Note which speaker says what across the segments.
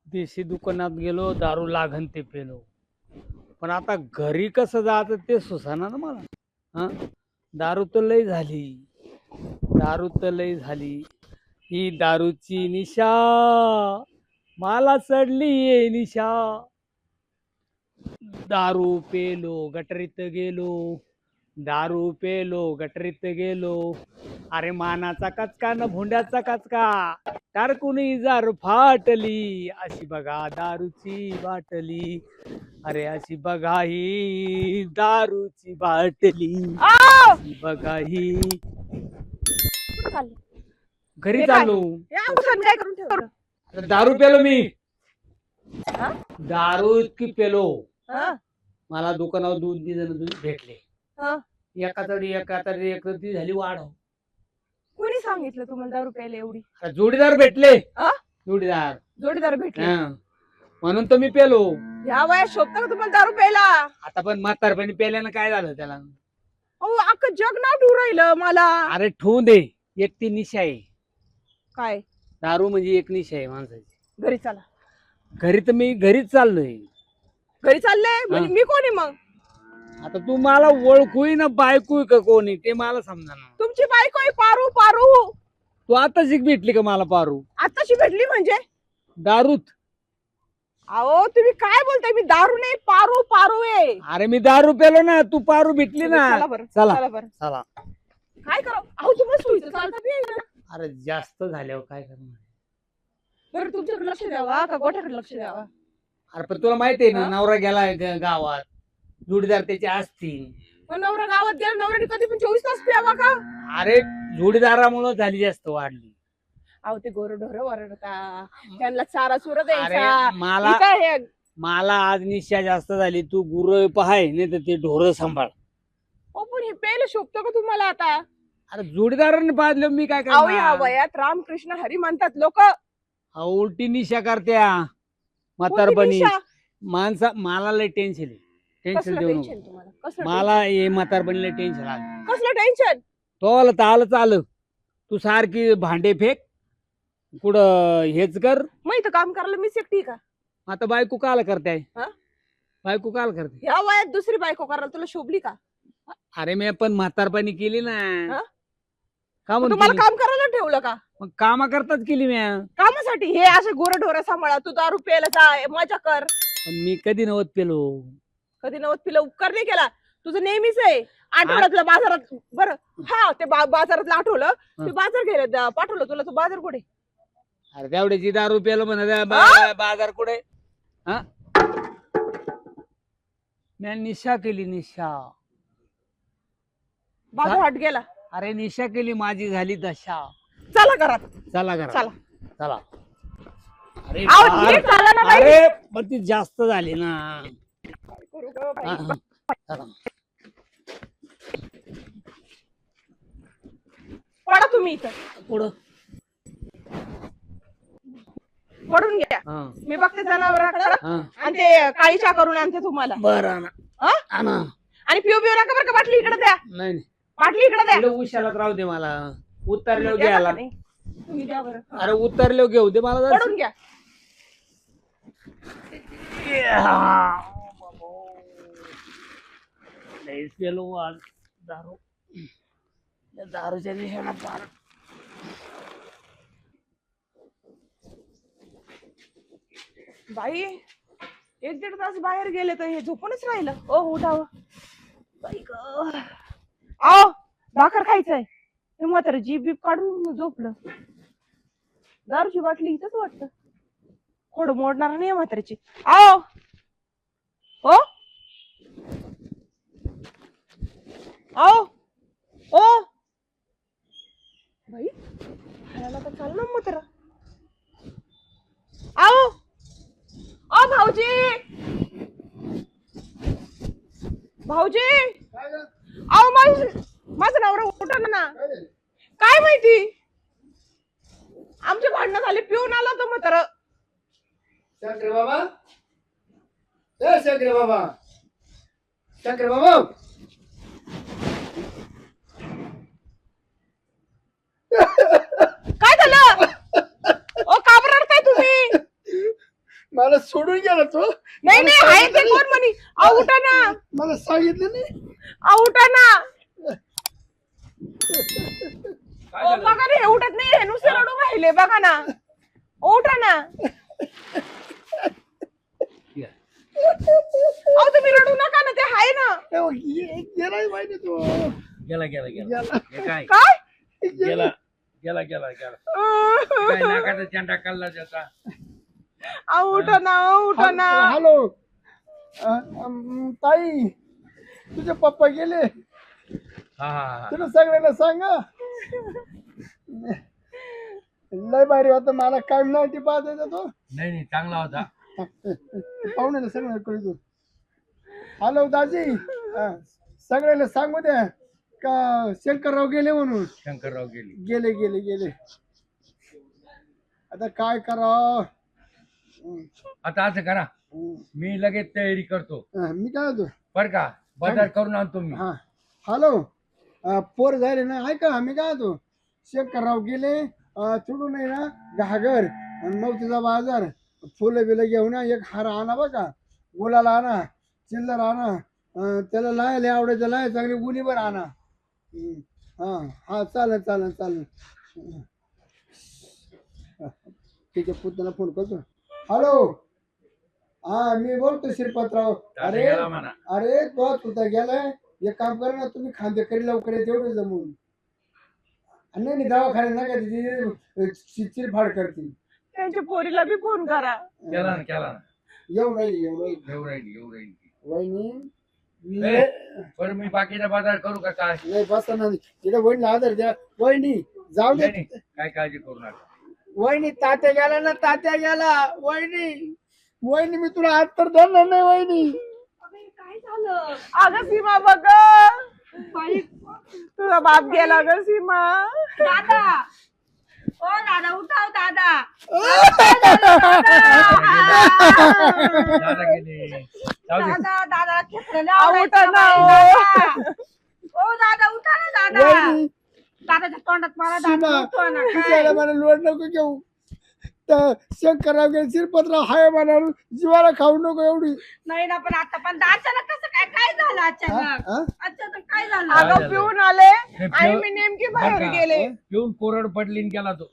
Speaker 1: देशी दुकानात गेलो, दारू लागन ते पेलो. पण आता घरी कसं जायचं ते सुसाना ना मला. हा, दारू तर लय झाली, दारू तर लय झाली. ही दारूची निशा मला चढली ये निशा. दारू पेलो, गटरीत गेलो, दारू पेलो, गटरीत गेलो. अरे मानाचा कचका न भोंड्याचा कचका, टारकुनी जार फाटली. अशी बघा दारूची बाटली, अरे अशी बघा ही दारूची बाटली, अशी बघा ही.
Speaker 2: कुठं चालले?
Speaker 1: घरी
Speaker 2: हे काय?
Speaker 1: चाललो.
Speaker 2: हे औषध काय करून ठेवलं?
Speaker 1: अरे दारू पेलो मी,
Speaker 2: हा?
Speaker 1: दारू इतकी पेलो.
Speaker 2: हा?
Speaker 1: मला दुकानावर 2-3 जण भेटले.
Speaker 2: हा?
Speaker 1: एका तरी ती झाली वाढ.
Speaker 2: कोणी सांगितलं तुम्हाला दारू प्यायला एवढी?
Speaker 1: जोडीदार भेटले,
Speaker 2: हा?
Speaker 1: जोडीदार.
Speaker 2: जोडीदार भेटले?
Speaker 1: हा. म्हणून तर मी पेलो.
Speaker 2: ह्या वयात शोभतं का तुम्हाला दारू प्यायला?
Speaker 1: आता पण म्हातारपणी पेल्यानं काय झालं त्याला?
Speaker 2: अहो अख्खं जग नाव ठेवू राहिलं मला.
Speaker 1: अरे ठेवून दे, एक ती निशा आहे.
Speaker 2: काय?
Speaker 1: दारू म्हणजे एक निशा आहे माणसाची.
Speaker 2: घरी चला.
Speaker 1: घरी तर मी घरीच चाललोय.
Speaker 2: घरी चालले म्हणजे मी कोणी मग?
Speaker 1: आता तू मला ओळखूही ना बायको का कोणी ते मला समजा ना.
Speaker 2: तुमची बायको आहे पारू. पारू
Speaker 1: तू आता शिक भेटली का मला पारू?
Speaker 2: आताशी भेटली म्हणजे?
Speaker 1: दारूत.
Speaker 2: अहो तुम्ही काय बोलताय? मी दारू नाही, पारू. पारू आहे.
Speaker 1: अरे मी दारू पेलो ना, तू पारू भेटली ना.
Speaker 2: चला बरं,
Speaker 1: चला.
Speaker 2: चला बरं.
Speaker 1: चला.
Speaker 2: काय करा? अहो तुम्हाला सोयीचं चालतं बी आहे ना.
Speaker 1: अरे जास्त झाल्यावर काय करणार?
Speaker 2: बरं तुमच्याकडे लक्ष द्यावा का गोठ्याकडे लक्ष द्यावा?
Speaker 1: अरे पण तुला माहिती आहे ना,
Speaker 2: हा?
Speaker 1: नवरा गेलाय गावात, जोडीदार त्याचे असतील.
Speaker 2: पण नवरा गावात गेला, नवऱ्याने कधी पण 24 तास प्यावा का?
Speaker 1: अरे जोडीदारामुळे झाली जास्त वाढली.
Speaker 2: अहो ते गोरढोर वरडता, त्यांना चारा चुरा
Speaker 1: अरे
Speaker 2: द्यायचा.
Speaker 1: मला
Speaker 2: इथं हे
Speaker 1: मला आज निशा जास्त झाली. तू गुरं पाहाय नाही तर ते ढोरं सांभाळ.
Speaker 2: अहो, पण हे प्यायला शोभतं का तुम्हाला आता?
Speaker 1: अरे जोडीदाराने पाहिलं मी काय
Speaker 2: अहो या
Speaker 1: करणार?
Speaker 2: वयात रामकृष्ण हरी म्हणतात लोक.
Speaker 1: उलटी निशा करत्या म्हातारपणी. माणसा मला लय टेन्शन आहे. टेन्शन
Speaker 2: कसलं
Speaker 1: देऊ
Speaker 2: टेन्शन
Speaker 1: नको
Speaker 2: तुम्हाला? कसलं
Speaker 1: मला. हे म्हातारपणीला टेन्शन आलं.
Speaker 2: टेन्शन? कसलं टेन्शन?
Speaker 1: तो आलं तर आलं चालं. तू सारखी भांडे फेक, कुठं हेच कर.
Speaker 2: मग इथं काम करायला मीच एकटी का?
Speaker 1: आता बायको काल करताय?
Speaker 2: हा?
Speaker 1: बायको काल करते?
Speaker 2: या वयात दुसरी बायको करायला तुला शोभली का?
Speaker 1: अरे मी पण म्हातारपणी केली ना.
Speaker 2: हा?
Speaker 1: का
Speaker 2: मग तुम्हाला
Speaker 1: म्हणतो?
Speaker 2: काम करायला ठेवलं का?
Speaker 1: मग कामा करताच केली मी.
Speaker 2: कामासाठी हे असे गोरढोर सांभाळा, तू दारू प्यायला जा, मजा कर.
Speaker 1: पण मी कधी नव्हत पेलो.
Speaker 2: कधी नव्हत पिला उपकार नाही केला. तुझं नेहमीच आहे. आठवड्यातलं बाजारात बरं. हा ते बाजारातलं आठवलं. ते बाजार घ्यायला पाठवलं तुला. तू बाजार कुठे?
Speaker 1: अरे तेवढ्याची दारू पेलो म्हणा. बाजार कुठे? हा, मी निशा केली. निशा.
Speaker 2: बाजार हाट गेला.
Speaker 1: अरे निशा केली, माझी झाली दशा.
Speaker 2: चला घरात.
Speaker 1: चला घरा.
Speaker 2: चला.
Speaker 1: चला. अरे
Speaker 2: अहो,
Speaker 1: बार-
Speaker 2: नीट चाला ना बाई.
Speaker 1: अरे पण ती जास्त झाली ना.
Speaker 2: करू गं बाई.
Speaker 1: हा, हा. चला.
Speaker 2: पडा तुम्ही इथं.
Speaker 1: पुढं.
Speaker 2: पडून घ्या.
Speaker 1: हा,
Speaker 2: मी बघते जनावराकडे
Speaker 1: हा.
Speaker 2: आणि ते काळी चहा करून आणते तुम्हाला.
Speaker 1: बरं आणा.
Speaker 2: हा?
Speaker 1: आणा.
Speaker 2: आणि पिऊ पिऊ नका बरं का. बाटली इकडे द्या.
Speaker 1: नाही नाही.
Speaker 2: बाटली इकडे द्या.
Speaker 1: पुढे उशालाच राहू दे मला. उतरल्यावर
Speaker 2: द्या
Speaker 1: घ्यायला.
Speaker 2: का नाही? तुम्ही द्या बरं.
Speaker 1: अरे उतरल्यावर घेऊ दे मला जरा.
Speaker 2: पडून घ्या.
Speaker 1: लयच पेलो आज दारू. या दारूच्या निशाणा पार.
Speaker 2: बाई 1-1.5 तास बाहेर गेले तर हे झोपूनच राहिलं. ओ उठाव बाई ग. आओ भाकर खायचंय. हे म्हातारं जीभ बीप काढून झोपलं. दारूची बाटली इथंच वाटतं. खोड मोडणार नाही म्हातारीची. आओ हो आओ ओ बाई हरायला तर चाल ना म्हातारा. आओ ओ भाऊजी. भाऊजी अहो माझं नवरा उठा ना. काय माहिती आमचे भांडणं झाले. पिऊन आला होता म्हातारा.
Speaker 3: शंकर बाबा, ए शंकर बाबा, शंकर बाबा.
Speaker 2: काय झालं? ओ का बरं रडताय तुम्ही?
Speaker 3: मला सोडून गेला तो.
Speaker 2: नाही नाही आहे ते कोण म्हणे. अहो उठा ना,
Speaker 3: मला सांगितलं नाही.
Speaker 2: अहो उठा ना.
Speaker 4: काय
Speaker 2: ओ
Speaker 4: झालं?
Speaker 2: बघा ना, हे उठत नाही, हे नुसते रडून राहिले बघा ना. उठा ना.
Speaker 4: या.
Speaker 2: अहो तुम्ही रडू नका ना, ते आहे ना.
Speaker 3: गेलाय माहिती तो.
Speaker 4: गेला गेला गेला हे काय
Speaker 2: काय
Speaker 4: गेला गेला गेला गेला काय नाकाचा चेंडा काढला त्याचा.
Speaker 2: अहो उठा ना, उठा ना.
Speaker 3: हॅलो ताई, तुझे पप्पा गेले.
Speaker 4: हा हा
Speaker 3: तुला सगळ्यांना सांगा. लय भारी होता, मला काय नाही पाहत येतो तो.
Speaker 4: नाही नाही चांगला होता.
Speaker 3: पाहुण्याला सगळ्यांना कळतो. हॅलो दाजी, सगळ्याला सांगू द्या का शंकरराव गेले म्हणून.
Speaker 4: शंकरराव गेली.
Speaker 3: गेले गेले गेले. आता काय करावं.
Speaker 4: आता असं करा, मी लगेच तयारी करतो
Speaker 3: मी काय होतो.
Speaker 4: बर का. बाजार करून आणतो मी.
Speaker 3: हा हॅलो, पोर झाले ना, ऐका मी काय होतो. शंकरराव गेले, चुडून आहे ना घागर आणि मौतीचा बाजार, फुलं बिलं घेऊन या. एक हार आणा बघा, गुलाला आणा, चिल्लर आणा, त्याला लाय आवडायचं लाय, चांगली गुलीवर आणा. हा हा चालेल चालेल चालेल. ठीक आहे, पुतण्याला फोन करतो. हॅलो, हा मी बोलतो श्रीपतराव. अरे
Speaker 4: गेला म्हणा.
Speaker 3: अरे तो तुझा गेलाय. एक काम करा ना तुम्ही, खांदेकरी लवकर तेवढं जमून. नाही नाही, दवाखान्यात नका, तिची चिरफाड करतील.
Speaker 2: त्यांच्या पोरीला बी फोन करा.
Speaker 4: केला ना केला ना.
Speaker 3: येऊ राहील येऊ राहील.
Speaker 4: येऊ राहिली येऊ राहिली.
Speaker 3: वहिनी
Speaker 4: ए, बरं मी बाकीचा बाजार करू का काय.
Speaker 3: नाही बसा ना, तिथे वहिनीला आदर द्या. वहिनी जाऊ दे.
Speaker 4: नाही नाही, काय काळजी करू नका.
Speaker 3: वहिनी तात्या गेला ना, तात्या गेला. वहिनी वहिनी मी तुला हात तर धरणार नाही. वहिनी
Speaker 2: काय झालं अगं सीमा बघ, तुझा बाप गेला ग सीमा.
Speaker 5: दादा ओ दादा उठाव दादा.
Speaker 4: दादा गेले. जाऊ दे.
Speaker 5: दादा दादा खेळलेलं
Speaker 2: अहो, उठा
Speaker 5: आवडायचं
Speaker 2: ना,
Speaker 5: बाई, दादा. ओ दादा उठा ना दादा.
Speaker 3: वहिनी
Speaker 5: दादाच्या तोंडात मला दादा
Speaker 3: सीमा,
Speaker 5: उठवा ना
Speaker 3: तिच्याला मला लोड नको घेऊ. तर शंकरराव गेले, श्रीपतराव हाय म्हणा, जीवाला खाऊ नको एवढी.
Speaker 5: नाही ना, पण आता पण अचानक कसं काय काय झालं अचानक.
Speaker 3: हा?
Speaker 5: अचानक काय झालं.
Speaker 4: काय
Speaker 2: अगं
Speaker 4: झालं?
Speaker 2: पिऊन आले
Speaker 4: हे
Speaker 2: आणि
Speaker 4: पिऊ-
Speaker 2: मी नेमकी
Speaker 4: बरं
Speaker 2: बाहेर
Speaker 4: का?
Speaker 2: गेले.
Speaker 4: पिऊन कोरड पडली आणि गेला तो.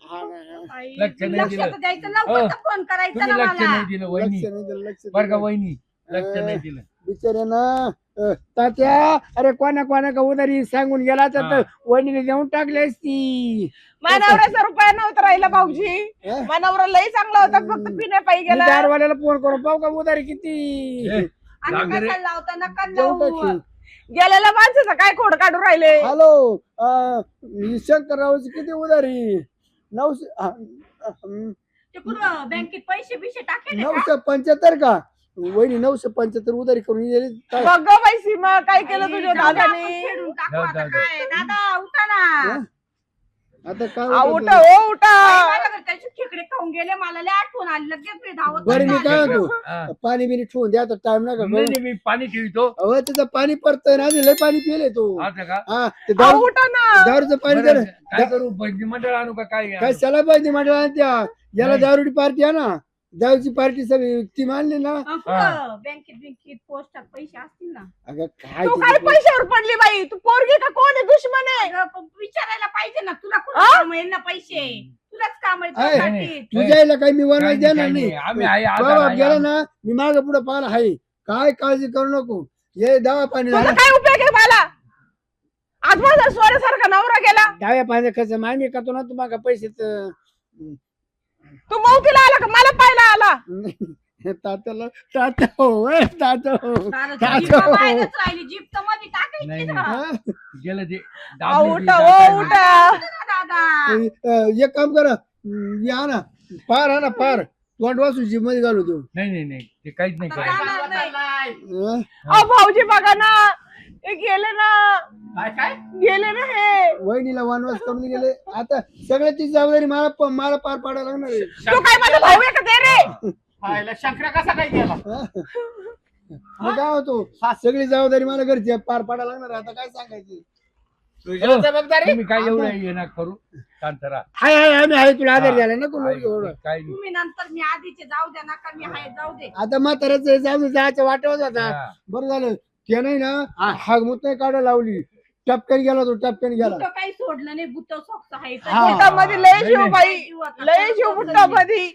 Speaker 5: आई,
Speaker 4: लक्ष नाही
Speaker 5: लक्ष
Speaker 4: दिलं.
Speaker 5: तर द्यायचं, लवकर तर फोन करायचा
Speaker 4: तुम्ही
Speaker 5: ना
Speaker 4: लक्ष
Speaker 5: मला.
Speaker 4: नाही दिलं वहिनी.
Speaker 3: लक्ष नाही दिलं, लक्ष
Speaker 4: बर का
Speaker 3: दिलं.
Speaker 4: वहिनी, लक्ष नाही दिलं.
Speaker 3: बिचारे ना तात्या, अरे कोणा कोणा का उधारी सांगून गेला तर
Speaker 4: हा.
Speaker 3: वहिनीने देऊन टाकली असती.
Speaker 2: मानावऱ्याचा रुपया नव्हता राहिला भाऊजी.
Speaker 3: हा?
Speaker 2: मानावरा लई चांगला होता, फक्त पिण्यापायी
Speaker 3: मी
Speaker 2: गेला.
Speaker 3: दारवाल्याला फोन करून पाहू का उधारी किती.
Speaker 4: ए,
Speaker 5: आणि
Speaker 4: जागे रे.
Speaker 5: कशाला लावता नका
Speaker 3: देऊन
Speaker 5: लावू.
Speaker 3: टाकली.
Speaker 2: गेलेला माणसाचा काय खोड काढून राहिले.
Speaker 3: हॅलो, शंकररावची किती उधारी. 900
Speaker 5: ते कुठं बँकेत पैसे बिशे टाकेल का?
Speaker 3: 975 का. वहिनी 975 उधारी करून गेली. काय?
Speaker 2: बघ गं बाई सीमा, काय केलं तुझ्या
Speaker 5: जाऊ दे, आपण
Speaker 2: दादाने.
Speaker 5: फेडून टाकू
Speaker 4: जाऊ,
Speaker 5: आता
Speaker 4: जाऊ, जाऊ.
Speaker 5: काय. दादा उठा ना.
Speaker 3: आता काय
Speaker 2: आ,
Speaker 3: होतं
Speaker 2: उठा
Speaker 3: ते?
Speaker 2: हो उठा.
Speaker 5: माझ्या घरी त्याची खेकडे खाऊन गेले, मला लय आठवण आली, लगेच मी धावत
Speaker 3: बरं मी
Speaker 5: आले.
Speaker 3: काय होतो,
Speaker 4: हा.
Speaker 3: पाणी बिनी ठेवून द्या, आता टाइम नका
Speaker 4: नाही
Speaker 3: करू.
Speaker 4: नाही, मी पाणी ठेवतो.
Speaker 3: अहो त्याचं पाणी पडतंय ना, लय पाणी पिले तो.
Speaker 4: असं का.
Speaker 3: हा ते
Speaker 2: आ,
Speaker 3: दारू
Speaker 2: उठा ना.
Speaker 3: दारूचं पाणी
Speaker 4: बरं,
Speaker 3: जरा
Speaker 4: काय करू, बंदी मंडळ आणू का काय
Speaker 3: काय सला पाहिजे म्हटलं त्या याला
Speaker 4: नाही.
Speaker 3: दारूची पार्टी आहे ना, दारूची पार्टी सगळी ती मानली ना.
Speaker 5: कुठं बँकेत पोस्टात पैसे असतील ना.
Speaker 3: अगं काय
Speaker 2: तू
Speaker 3: तिचं
Speaker 2: काय
Speaker 3: पोट-
Speaker 2: पैशावर पडली बाई. तू पोरगी का कोण आहे, दुश्मन आहे.
Speaker 5: अगं, पण विचारायला पाहिजे ना, तुला
Speaker 2: आ?
Speaker 5: कुठं काम येईल ना पैसे. तुलाच काम आहे
Speaker 3: आहे.
Speaker 5: तुझ्यासाठी.
Speaker 3: तुझ्या आईला काही मी वनवास
Speaker 4: काही
Speaker 3: देणार
Speaker 4: नाही,
Speaker 3: नाही.
Speaker 4: आम्ही आहे, आधार
Speaker 3: बाबा
Speaker 4: आहे,
Speaker 3: गेला
Speaker 4: आम्ही.
Speaker 3: ना, मी माग पुढे पाहिलं आहे. काय काळजी करू नको. ये दवा पाणी
Speaker 2: तुझा
Speaker 3: झाला,
Speaker 2: काय उपयोग आहे मला. आज माझा सोन्यासारखा नवरा गेला.
Speaker 3: डाव्या पाणी कसं मामी करतो ना तुम्हाला पैसे
Speaker 2: तू मौतीला आला का मला पाहायला आला.
Speaker 3: तात्याला तात्या हो तात्या हो
Speaker 5: दाराची
Speaker 3: काय
Speaker 5: जीभ
Speaker 3: तो?
Speaker 5: बाहेरच राहिली, जीभ तर मध्ये
Speaker 4: नाही,
Speaker 5: टाकायची
Speaker 4: नाही.
Speaker 5: ना.
Speaker 3: हा?
Speaker 4: गेलं ते.
Speaker 2: आ,
Speaker 4: दाबली
Speaker 2: उठा
Speaker 4: ती,
Speaker 2: हो
Speaker 4: दाबली.
Speaker 2: उठा.
Speaker 5: दादा
Speaker 3: एक काम करा, या ना पार हा ना पार तोंड वाचून जीभ मध्ये घालू देऊ.
Speaker 4: नाही नाही नाही, ते काहीच नाही
Speaker 5: आता
Speaker 4: करायचं.
Speaker 5: जाणार नाही.
Speaker 3: हं?
Speaker 2: अहो भाऊजी बघा ना, हे गेले ना,
Speaker 4: काय काय
Speaker 2: गेले ना हे.
Speaker 3: वहिनीला वनवास करून गेले. आता सगळ्याची जबाबदारी मला पार पाडायला लागणार आहे.
Speaker 2: तू काय माझा भाऊ आहे का ते रे.
Speaker 1: शंकरा कसा काय गेला.
Speaker 3: हं? मी काय होतो, सगळी जबाबदारी मला घरची आहे, पार पाडायला लागणार आहे. आता काय सांगायचं.
Speaker 4: तुझ्या जबाबदारी तुम्ही काय एवढं हे ना करू शांत राहा.
Speaker 3: हाय हाय आम्ही आहे तुला आधार
Speaker 4: हा.
Speaker 3: द्यायला नको
Speaker 4: काय
Speaker 3: एवढं
Speaker 4: काय नाही.
Speaker 5: तुम्ही नंतर मी आधीचे जाऊ द्या नका मी आहे जाऊ दे.
Speaker 3: आता म्हाताऱ्याच जाऊ जायचं वाटवत होता
Speaker 4: हा.
Speaker 3: बरं झालं ते नाही ना हागमुत नाही काढा लावली टपकन गेला तो टपकन गेला
Speaker 5: बुट्ट काही सोडलं नाही बुट्ट सॉक्स आहे
Speaker 3: हा.
Speaker 2: बुटामध्ये लय
Speaker 4: नाही,
Speaker 2: जीव
Speaker 4: नाही.
Speaker 2: बाई लय जीव बुटामध्ये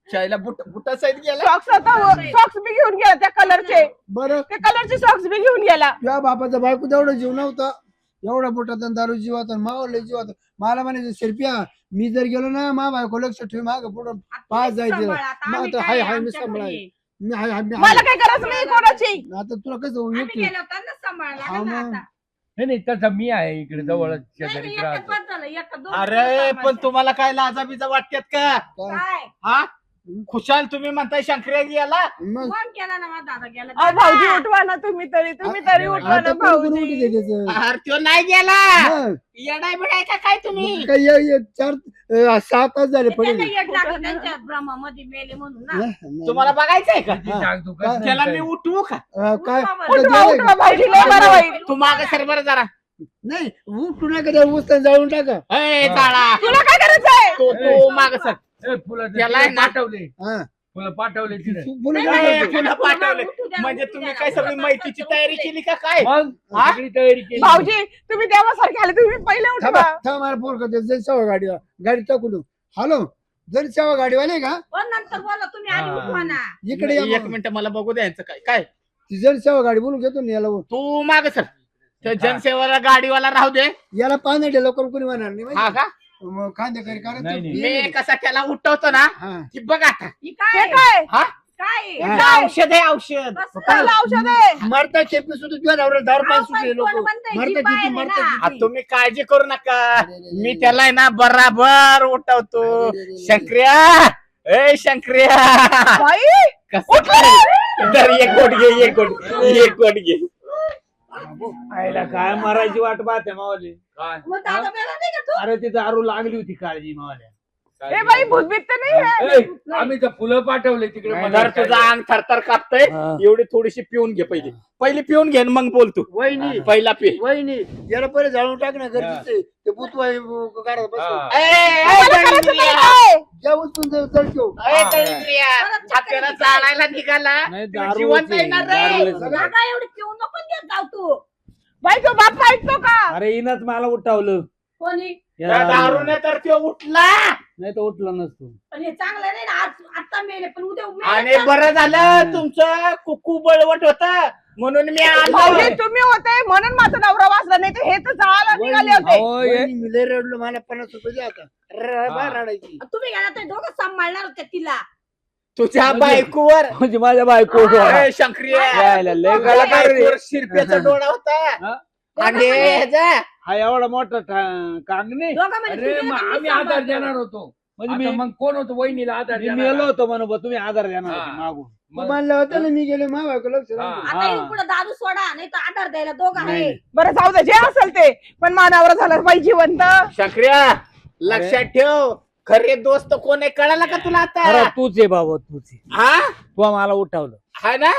Speaker 3: शाळेला बुटा सहित गेला
Speaker 2: सॉक्स आता सॉक्स बी घेऊन गेला त्या कलरचे
Speaker 3: बरं
Speaker 2: त्या कलरचे सॉक्स बी घेऊन गेला
Speaker 3: तुझ्या बापाचा बायको तेवढं जीव नव्हता एवढा बोटात दारू जीव होता मावलं जीव होता मला म्हणायचं शिरप्या मी जर गेलो ना मा बायको लक्ष ठेव माग पुढं पाच जायचं मग आता हाय हाय मी सांभाळाय मी हाय हाय मी
Speaker 2: मला
Speaker 3: हाय.
Speaker 2: काही गरज नाही कोणाची
Speaker 3: आता तुला कसं होऊ
Speaker 5: आम्ही
Speaker 3: येते
Speaker 5: गेलो होतो ना सांभाळायला
Speaker 3: हा
Speaker 5: ना
Speaker 3: मग.
Speaker 5: आता.
Speaker 4: नाही नाही तसं मी आहे इकडे जवळच
Speaker 5: नाही,
Speaker 4: शेजारी
Speaker 5: नाही, एकच बस झालं, एकच दोन
Speaker 6: अरे पण
Speaker 5: सांभाळायचं.
Speaker 6: तुम्हाला काय लाजाबीजा वाटतात का
Speaker 5: काय
Speaker 6: हा खुशाल तुम्ही म्हणताय शंकर्या गेला
Speaker 3: मग
Speaker 5: फोन केला ना माझा दादा गेला
Speaker 2: अहो, भाऊजी उठवा ना तुम्ही तरी तरी उठवा ना
Speaker 3: आता कोण कोण उठी
Speaker 2: भाऊजी
Speaker 3: दे त्याचं
Speaker 6: अरे तो नाही गेला
Speaker 3: मग
Speaker 6: येडाय बिडाय का काय तुम्ही
Speaker 3: काय चार 6 तास झाले
Speaker 5: ते
Speaker 3: पडेल
Speaker 5: त्यांना येड लागलं त्यांच्या भ्रमामध्ये मेले म्हणून ना
Speaker 6: तुम्हाला बघायचंय का
Speaker 4: किती डागडुग कसं
Speaker 6: त्याला
Speaker 4: नाही
Speaker 6: मी उठवू का
Speaker 3: काय
Speaker 2: उठवा उठवा भाऊजी लय बरं होईल
Speaker 6: तू माग सर बरं जरा
Speaker 3: नाही उठू नका त्या उस्तान जाळून टाका
Speaker 6: ए जाळा
Speaker 2: तुला काय करायचंय
Speaker 6: तो माग सर
Speaker 4: ए, फुलं
Speaker 6: त्याला आहे ना.
Speaker 4: पाठवले
Speaker 3: हा
Speaker 4: फुलं पाठवले तिथे
Speaker 3: बोला
Speaker 5: नाही,
Speaker 3: ना.
Speaker 5: नाही,
Speaker 6: पुन्हा
Speaker 5: पुन्हा
Speaker 6: पाठवले
Speaker 5: उठू द्या,
Speaker 6: म्हणजे
Speaker 5: उठू
Speaker 6: तुम्ही
Speaker 5: द्या.
Speaker 6: काय सगळी माहितीची तयारी केली का काय
Speaker 4: मग
Speaker 6: हा?
Speaker 4: सगळी तयारी केली
Speaker 2: भाऊजी तुम्ही देवासारखे आले तुम्ही पहिले
Speaker 3: थांबा
Speaker 2: उठवा
Speaker 3: थांबा मला फोन करते जर सेवा गाडीवर गाडी टाकून हॅलो जर सेवा गाडीवाले का
Speaker 5: पण नंतर बोला तुम्ही आधी
Speaker 4: हा.
Speaker 5: उठवा ना
Speaker 3: इकडे या
Speaker 6: एक
Speaker 3: मग.
Speaker 6: मिनिट मला बघू द्यायचं काय काय
Speaker 3: ती जनसेवा गाडी बोलून घेतो ना याला
Speaker 6: तू माग सर त्या जनसेवाला गाडीवाला राहू दे
Speaker 3: याला पाणी लवकर कोणी म्हणणार नाही
Speaker 6: हा
Speaker 3: माहिती?
Speaker 6: का
Speaker 3: मग खांदे करी
Speaker 4: नाही,
Speaker 3: कारण
Speaker 4: नाही.
Speaker 6: मी कसा त्याला उठवतो ना
Speaker 3: हा
Speaker 6: ती बघ आता
Speaker 5: ही
Speaker 2: हे
Speaker 5: काय
Speaker 2: काय
Speaker 6: हा
Speaker 5: काय
Speaker 3: हा.
Speaker 2: काय?
Speaker 6: औषध आहे औषध
Speaker 5: बस
Speaker 2: कसलं औषध आहे
Speaker 3: मरता चेपी सुद्धा तुझ्या नवऱ्याला दारू पाय
Speaker 5: अहो,
Speaker 3: सुटले
Speaker 5: पण
Speaker 3: लोक
Speaker 5: कोण म्हणतंय?
Speaker 3: मरता
Speaker 5: जीभ
Speaker 3: किती
Speaker 5: आहे
Speaker 3: मरता
Speaker 5: ना.
Speaker 6: आ,
Speaker 3: किती
Speaker 6: तुम्ही काळजी करू नका
Speaker 3: अरे,
Speaker 6: मी त्याला आहे ना बराबर उठवतो शंकर्या ए शंकर्या
Speaker 2: बाई
Speaker 6: कसं काय? तर एक गोट घे एक गोट घे
Speaker 1: आईला काय मारायची वाट पाहते मावाली
Speaker 4: काय
Speaker 5: मग दादा मेला नाही का तू
Speaker 1: अरे ती दारू लागली होती काळजी मावाल्या
Speaker 2: ए बाई भूतबीत तर नाही आहे
Speaker 4: ए, आम्ही तर फुलं पाठवले तिकडे
Speaker 1: नाही,
Speaker 6: जर तुझं अंग थरथर कापतंय
Speaker 1: हा.
Speaker 6: एवढी थोडीशी पिऊन घे पहिली पिऊन घे आणि मग बोल तू
Speaker 3: वहिनी
Speaker 6: पहिला पी
Speaker 3: वहिनी याला पहिले जाळून टाक ना गरजेचं आहे. ते बुतवाय घरात बसव.
Speaker 4: हा.
Speaker 2: मला करायचं नाही काय?
Speaker 3: ज्या उचलून चढतो
Speaker 6: आपल्याला चालायला निघाला
Speaker 1: नाही
Speaker 6: तू
Speaker 1: दारू
Speaker 6: जिवंत
Speaker 1: होती,
Speaker 6: येणार रे.
Speaker 1: दारू होती.
Speaker 5: जागा एवढी पिऊ नको देत जाऊ तू
Speaker 2: बाई तो बाप ऐकतो का
Speaker 1: अरे हिनच मला उठावलं
Speaker 5: कोणी
Speaker 1: या
Speaker 6: त्या
Speaker 1: दारूने.
Speaker 6: दारूने तर तो उठला
Speaker 1: नाही तर उठलं नसतो
Speaker 5: पण हे चांगलं नाही ना आज आता मेले पण उद्या
Speaker 6: आणि
Speaker 5: मेले तर-
Speaker 6: बरं झालं तुमचं कुकू बळवट होत म्हणून मी
Speaker 2: भाऊजी
Speaker 6: आलो
Speaker 2: तुम्ही होते म्हणून माझा नवरा वाचला नाही तर हे तर जाळाला निघाले होते
Speaker 1: अहो, हे-
Speaker 3: वहिनी, मी लय रडलो मला 50 रुपये द्या आता रडायची
Speaker 5: तुम्ही गेला तर दोघं सांभाळणार होते तिला
Speaker 6: तुझ्या बायकोवर
Speaker 1: म्हणजे माझ्या बायको
Speaker 6: ए, शंकरिया
Speaker 1: यायला लय
Speaker 6: तुझ्या
Speaker 1: कलाकार रे.
Speaker 6: बायकोवर शिरप्याचा डोळा होता
Speaker 1: हा?
Speaker 6: आणि ह्याचा
Speaker 1: हा एवढा मोठा कांगणे
Speaker 5: दोघं म्हणे,
Speaker 4: अरे
Speaker 5: तुम्ही
Speaker 4: मग
Speaker 5: गेला तर मी
Speaker 4: आम्ही आधार
Speaker 5: सांभाळतो.
Speaker 4: देणार होतो
Speaker 1: म्हणजे
Speaker 4: आता
Speaker 1: मी
Speaker 4: मग कोण होतो वहिनीला आधार
Speaker 1: मी
Speaker 4: देणार?
Speaker 1: मेलो होतो म्हणून बा, तुम्ही आधार देणार होते
Speaker 4: हा.
Speaker 1: मागून
Speaker 4: मग-
Speaker 3: मानलं होतं ना मी गेले मा बायको लक्ष
Speaker 4: हा.
Speaker 3: नव्हतं.
Speaker 5: आता
Speaker 1: हा.
Speaker 5: येऊन पुढे दारू सोडा नाही तर आधार द्यायला दोघं आहे
Speaker 1: नाही.
Speaker 2: बरं जाऊ दे जे असेल ते पण मानावर झालं बाई जिवंत
Speaker 6: शंकर्या लक्षात ठेव खरे दोस्त कोण आहे कळालं का तुला
Speaker 1: खरं
Speaker 6: आता
Speaker 1: तूच आहे बाबा तूच आहे.
Speaker 6: हा
Speaker 1: तू मला उठवलं
Speaker 6: हा ना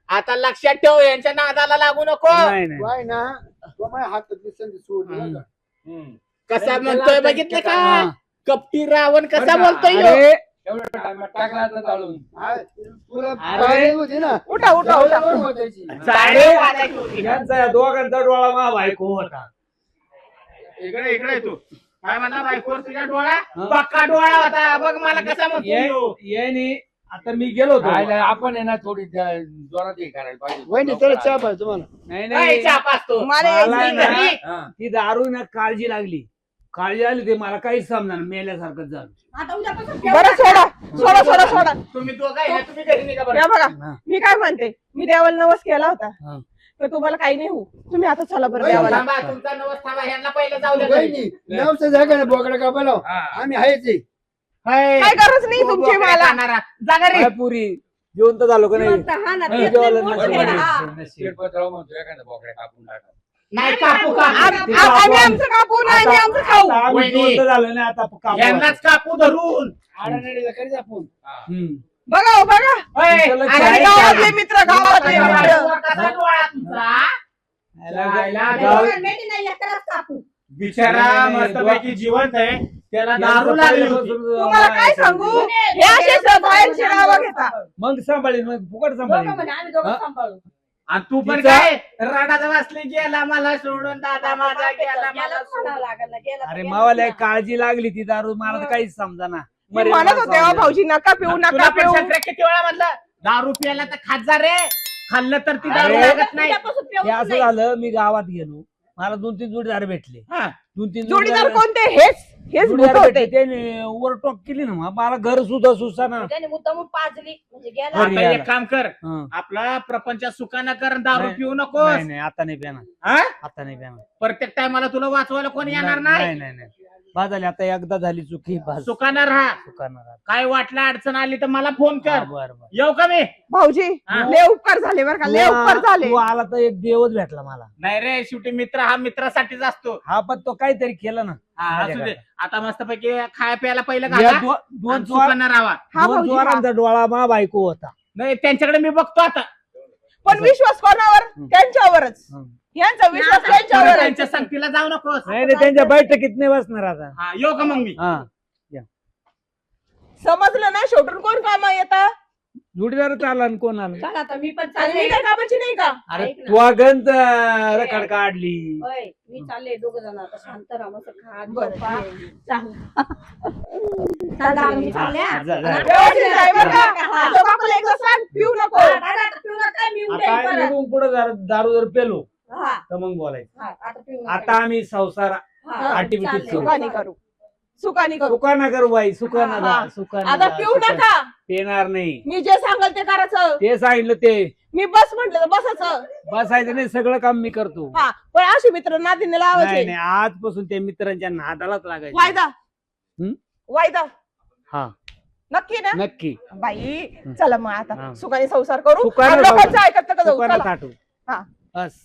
Speaker 6: आता लक्षात ठेव यांच्या नादाला लागू नको
Speaker 1: नाही नाही
Speaker 3: वाय ना तो माझ्या हातातली संधी सोडली बरं का.
Speaker 4: हम्म.
Speaker 6: कसा म्हणतोय बघितलं का
Speaker 1: हा.
Speaker 6: कपटी रावण कसा
Speaker 4: बरं का?
Speaker 6: बोलतोय ह्यो?
Speaker 1: अरे
Speaker 4: एवढं टाइम टाकला आता चालून
Speaker 3: हा, तुला
Speaker 1: अरे.
Speaker 3: पाहिजे होती ना
Speaker 2: उठा उठा उठा
Speaker 3: बरोबर होतायची.
Speaker 6: साडे वाजायची होती.
Speaker 1: यांचा या दोघांचा डोळा मा बायको होता
Speaker 6: इकडे इकडे तू काय म्हणला बायकोवर तुझ्या डोळा पक्का डोळा होता बघ मला कसा म्हणतोय ह्यो.
Speaker 1: येणी आता मी गेलो होतो
Speaker 4: काय नाही, आपण आहे ना थोडी जोरात हे करायला पाहिजे
Speaker 3: वहिनी त्याला चहा पाहिजे तुम्हाला
Speaker 1: नाही
Speaker 6: काय
Speaker 1: नाही
Speaker 6: चहा पाजतो?
Speaker 2: मला
Speaker 1: मला
Speaker 2: यायचं
Speaker 1: ना-
Speaker 2: नाही.
Speaker 4: हा.
Speaker 1: ती दारू ना काळजी लागली काळजी आली ते मला काहीच समजणार मेल्यासारखं झालं
Speaker 5: आता उद्यापासून
Speaker 2: बरं सोडा सोडा सोडा सोडा
Speaker 6: तुम्ही दोघं आहे ना तुम्ही घरी निघा बरं.
Speaker 2: या बघा
Speaker 1: हा.
Speaker 2: मी काय म्हणते मी देवाला नवस केला होता
Speaker 1: हा.
Speaker 2: तर तुम्हाला काही नाही होऊ तुम्ही आता चला बरं
Speaker 3: वहिनी,
Speaker 2: देवाला
Speaker 6: थांबा तुमचा नवस थांबा ह्यांना पहिलं जाऊ द्या घरी.
Speaker 3: वहिनी नावचं जागा ना बोकडा का बोलाव
Speaker 4: हा.
Speaker 3: आम्ही आहेच आहे.
Speaker 6: हाय.
Speaker 2: काय गरज नाही
Speaker 6: तू
Speaker 2: तुमची
Speaker 6: बोकडे
Speaker 2: मला
Speaker 6: खाणारा. जा घरी.
Speaker 1: काय पुरी जिवंत झालो का नाही
Speaker 5: जिवंत, हा ना,
Speaker 1: नाही,
Speaker 5: तेच
Speaker 1: जेवायला
Speaker 5: लय मोठं
Speaker 1: नसेल.
Speaker 5: आहे, हा.
Speaker 4: शिरपतराव म्हणतो एखाद्या बोकड्या कापून टाका
Speaker 6: नाही कापू का
Speaker 2: आम्ही आमचं कापू नाही आम्ही आमचं खाऊ
Speaker 1: आता आम्ही
Speaker 6: वहिनी.
Speaker 1: जिवंत झालो नाही आता कापू.
Speaker 6: यांनाच कापू धरून
Speaker 3: आडानडीला करीत आपण
Speaker 4: हा.
Speaker 1: हम्म.
Speaker 2: बघा हो, बघा
Speaker 6: होय.
Speaker 1: तुला
Speaker 6: अरे
Speaker 1: काय
Speaker 2: गावातले मित्र गावातले मित्र
Speaker 6: कसा डोळा तुमचा?
Speaker 1: याला
Speaker 6: जायला
Speaker 1: गाव-
Speaker 5: दोघं मेली नाही, एकटाच कापू.
Speaker 6: बिचारा
Speaker 1: नाही,
Speaker 6: मस्तपैकी जिवंत आहे त्याला
Speaker 1: यांचं
Speaker 6: दारू लागली होती.
Speaker 1: पहिल्यापासून
Speaker 2: तुम्हाला काय सांगू हे असे बाहेरचे नावं घेता.
Speaker 1: मग सांभाळीन, मग फुकट सांभाळीन.
Speaker 5: आम्ही दोघं
Speaker 1: हा?
Speaker 5: सांभाळू.
Speaker 6: आणि तू पण
Speaker 1: तिचा-
Speaker 6: काय रडाचा वाचली गेला मला सोडून दादा माझा गेला मला
Speaker 5: गेलाच
Speaker 6: सोडून.
Speaker 5: म्हणावं लागेल ना, गेला तर
Speaker 1: अरे
Speaker 5: गेलाच
Speaker 1: मावाला
Speaker 5: ना.
Speaker 1: काळजी लागली ती दारू, मला तर काहीच समजाना.
Speaker 2: मी म्हणत होते "अहो, भाऊजी नका पिऊ
Speaker 6: तुला
Speaker 2: नका
Speaker 6: पण
Speaker 2: पिऊ
Speaker 6: सगळं किती वेळा म्हणलं दारू प्यायला तर खात जा रे, खाल्लं तर ती दारू
Speaker 1: अरे,
Speaker 6: लागत नाही.
Speaker 5: उद्यापासून पिऊच
Speaker 1: हे असं
Speaker 5: नाही.
Speaker 1: झालं, मी गावात गेलो, मला 2-3 जोडीदार भेटले.
Speaker 6: हा.
Speaker 1: 2-3
Speaker 2: जोडीदार कोणते हेच
Speaker 1: जोडीदार
Speaker 2: भूत
Speaker 1: भेटले,
Speaker 2: होते.
Speaker 1: त्याने ओव्हरटॉक केली ना, मला घर सुद्धा सुसाना.
Speaker 5: त्याने मुद्दामून पाजली म्हणजे गेला.
Speaker 1: अरे
Speaker 6: आता
Speaker 1: याला.
Speaker 6: एक काम कर,
Speaker 1: हं.
Speaker 6: आपला प्रपंच सुखाना कर, दारू
Speaker 1: नाही.
Speaker 6: पिऊ नकोस.
Speaker 1: नाही नाही, आता नाही पिणार,
Speaker 6: हा?
Speaker 1: आता नाही पिणार.
Speaker 6: प्रत्येक टायमाला तुला वाचवायला कोणी येणार
Speaker 1: नाही
Speaker 6: नाही.
Speaker 1: नाही नाही, बाद झाली आता, एकदा झाली चुकी, बस.
Speaker 6: सुखाना राहा.
Speaker 1: सुखानं राहा.
Speaker 6: काय वाटलं अडचण आली तर मला फोन
Speaker 1: हा,
Speaker 6: कर.
Speaker 1: बरं बरं.
Speaker 6: येऊ का मी?
Speaker 2: भाऊजी
Speaker 6: हा.
Speaker 2: लय उपकार झाले बरं का लय उपकार झाले.
Speaker 1: तू आला तर एक देवच भेटला मला.
Speaker 6: नाही रे, शेवटी मित्र हा मित्रासाठीच असतो.
Speaker 1: हा, पण तो काहीतरी केलं ना.
Speaker 6: हा, असू दे.
Speaker 1: माझ्याकडे.
Speaker 6: आता मस्तपैकी खाया प्यायला पहिलं
Speaker 1: या
Speaker 6: घाला
Speaker 1: दोन
Speaker 6: आणि सुखानं राहावा.
Speaker 2: हा भाऊजी हा.
Speaker 1: चोरांचा डोळा मा बायको होता.
Speaker 6: नाही त्यांच्याकडे मी बघतो आता.
Speaker 2: पण विश्वास कोणावर त्यांच्यावरच
Speaker 1: हं.
Speaker 2: यांचा विश्वास
Speaker 6: परत
Speaker 2: त्यांच्यावरच
Speaker 6: त्यांच्या संगतीला जाऊ नकोस.
Speaker 1: नाही नाही, त्यांच्या बैठकीत नाही बसणार आता.
Speaker 6: हा, येऊ का मग मी?
Speaker 1: हा,
Speaker 2: समजलं ना शेवटून कोण काम येतं
Speaker 1: जोडीदारच आला आणि कोण आला?
Speaker 5: चल आता मी पण
Speaker 2: आणि
Speaker 5: चालले.
Speaker 2: मी काय कामाची नाही का
Speaker 1: अरे
Speaker 5: ऐक ना.
Speaker 1: तू गंज रखड काढली.
Speaker 5: होय, मी चालले दोघं जण आता शांत राहा मस्त खा
Speaker 2: बरं,
Speaker 5: झोपा.
Speaker 2: ये.
Speaker 5: चाल. चल दादा, मी चालले हा.
Speaker 1: जा, जा.
Speaker 2: व्यवस्थित आहे बरं का? आता बापाला एकदा सांग पिऊ नको
Speaker 5: हा, दादा, आता पिऊ नका, मी उद्या
Speaker 1: आता
Speaker 5: येईन परत.
Speaker 1: निघून पुढे दारू जर पेलो
Speaker 5: हा,
Speaker 1: तर मग बोलायचं.
Speaker 5: हा, आता पिऊ नका.
Speaker 1: आता आम्ही संसार
Speaker 5: हा,
Speaker 1: activities
Speaker 5: चालले.
Speaker 1: करू.
Speaker 2: सुखाने करू सुखाने करू
Speaker 1: सुखाना करू बाई, सुखाना
Speaker 2: हा.
Speaker 1: जा, सुखाना
Speaker 2: आता
Speaker 1: जा,
Speaker 2: पिऊ
Speaker 1: सुखाना.
Speaker 2: नका
Speaker 1: पेणार नाही,
Speaker 2: मी जे सांगाल ते करायचं
Speaker 1: ते सांगितलं ते.
Speaker 2: मी बस म्हंटल तर बसायचं
Speaker 1: बसायचं नाही, सगळं काम मी करतो.
Speaker 2: हा पण अशी मित्र नादीने
Speaker 1: नाही
Speaker 2: लावायचे
Speaker 1: नाही, आजपासून त्या मित्रांच्या नादालाच लागायचं.
Speaker 2: वायदा
Speaker 1: हं?
Speaker 2: वायदा
Speaker 1: हा,
Speaker 2: नक्की ना
Speaker 1: नक्की.
Speaker 2: बाई चला मग आता
Speaker 1: हा.
Speaker 2: सुखाने संसार करू
Speaker 1: सुखाने
Speaker 2: आणि लोकांचं
Speaker 1: संसार.
Speaker 2: ऐकत नका जाऊ
Speaker 1: सुखाना
Speaker 2: चला.
Speaker 1: ताटू.
Speaker 2: हा.
Speaker 1: बस.